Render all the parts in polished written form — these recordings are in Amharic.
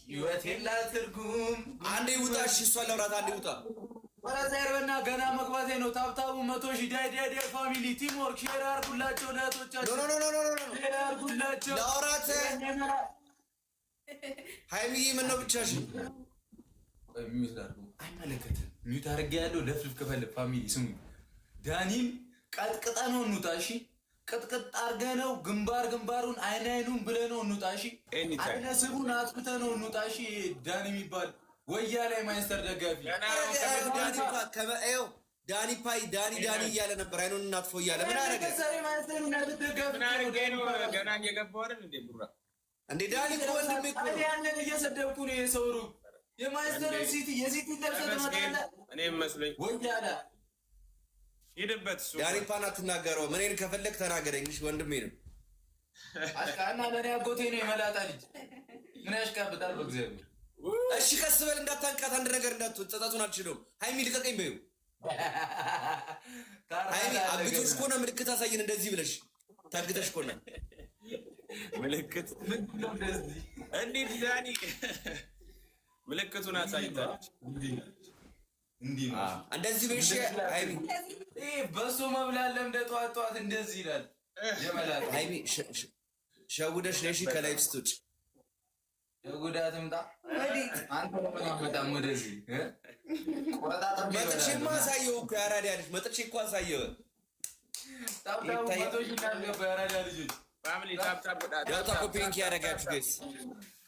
ህይወት የላት ትርጉም። አንዴ ውጣ። እሺ እሷ ለውራት አንዴ ውጣ። ወራዛይርበና ገና መግባቴ ነው። ታብታቡ 100,000 ዳይ ፋሚሊ ቲም ወርክ ሼር አድርጉላቸው ለእህቶቻቸው። ሼር አድርጉላቸው ለውራት ሃይሚዬ ምን ነው ብቻሽን? ሚዩት አድርጉ። አይመለከትም። ሚዩት አድርጌ ያለው ለፍልፍ ከፈልፍ ፋሚሊ ስሙ። ዳኒም ቀጥቅጠ ነው እንውጣ። እሺ ቅጥቅጥ አርገ ነው ግንባሩን አይኑን ብለ ነው እንውጣ። እሺ አይነ ስቡን አጥፍተ ነው እንውጣ። እሺ ዳኒ የሚባል ወያ ላይ ማይስተር ደጋፊ ዳኒ እያለ ነበር። አይኑን እናጥፎ እያለ ምን አረገ? ገና እየገባሁ አይደል እንዴ ቡራ እንዴ ዳኒ እኮ ወንድሜ እኮ ያንን እየሰደብኩ ነው የሰውሩ የማይስተር ሲቲ የሲቲ ለብሰህ ትመጣለህ። እኔም መስሎኝ ወያላ ሄደበት እሱ ዳኒ ፓና አትናገረው። ምንን ከፈለክ ተናገረኝ። እሺ ወንድሜ ነው አሽቃና ለኔ አጎቴ ነው የመላጣ ልጅ ምን ያሽቃብጣል በእግዚአብሔር። እሺ ቀስ በል እንዳታንቃት። አንድ ነገር እንዳትወጥ ጸጸቱን አልችለውም። ሃይሚ ልቀቀኝ በይው። ሃይሚ አግቶሽ ከሆነ ምልክት አሳየን። እንደዚህ ብለሽ ታግተሽ ከሆነ ምልክት እንዴት ዳኒ ምልክቱን አሳይታለች። እንዲህ ነው እንደዚህ በሽ ሃይሚ በሶ መብላለም እንደ ጧት እንደዚህ ይላል የመላጣ ሃይሚ ሸውደሽ ነሽ ከላይፍ ስቶች የጉዳትምጣ አንተ ለምን ወደዚህ መጥቼ ማሳየው እኮ ያራዳ ልጅ መጥቼ እኮ አሳየው። ታብታቡ መቶሽ እናልገባ ያራዳ ልጆች ፋሚሊ ታብታቡ ያታ ኮፒንግ ያደረጋችሁ ጋይስ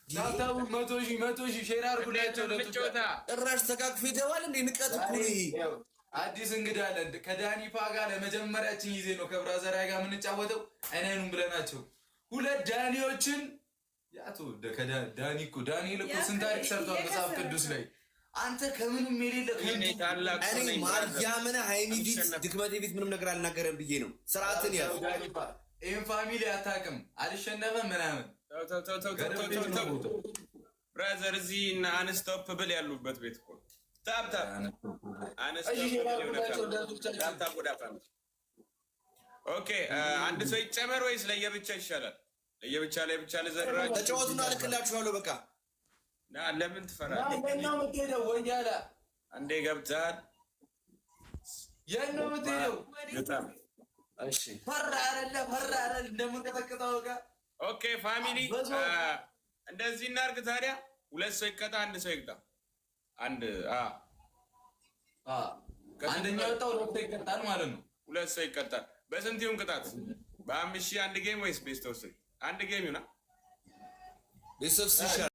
ታብታቡ 100,000 ሼር አድርጉላቸው ለጥቆታ ጭራሽ ተቃቅፎ ይተዋል እንዴ? ንቀት እኮ ነው። አዲስ እንግዳ አለን ከዳኒ ፓ ጋር ለመጀመሪያችን ጊዜ ነው ከብራዘር ጋር የምንጫወተው። አይነኑን ብለናቸው ሁለት ዳኒዎችን ያቱ ዳኒ እኮ ዳንኤል እኮ ስንት ታሪክ ሰርቷል መጽሐፍ ቅዱስ ላይ። አንተ ከምንም የሌለ እኔ ማርያምን ሃይሚ ፊት ድክመቴ ፊት ምንም ነገር አልናገረም ብዬ ነው። ስርዓትን ያዝ። ይሄን ፋሚሊ አታውቅም አልሸነፈም ምናምን ብራዘር እዚህ እና አንስቶፕ ብል ያሉበት ቤት እኮ ታብታብ ኦኬ። አንድ ሰው ይጨመር ወይስ ለየብቻ ይሻላል? ለየብቻ ላይ ብቻ ለዘራችሁ ተጫወቱና ልክላችኋለሁ። በቃ ለምን ትፈራለህ? ነው የምትሄደው? ወያላ አንዴ ገብተሃል። የት ነው የምትሄደው? በጣም እሺ ፈራ አይደለ እንደምንቀጠቅጠው ጋር ኦኬ ፋሚሊ እንደዚህ እናርግ ታዲያ። ሁለት ሰው ይቀጣ፣ አንድ ሰው ይቅጣ። አንደኛው ወጣው ሁለት ሰው ይቀጣል ማለት ነው። ሁለት ሰው ይቀጣል። በስንት ይሁን ቅጣት? በ5000 አንድ ጌም ወይስ ቤስት ኦፍ 3? አንድ ጌም ይሁና። ቤስት ኦፍ 3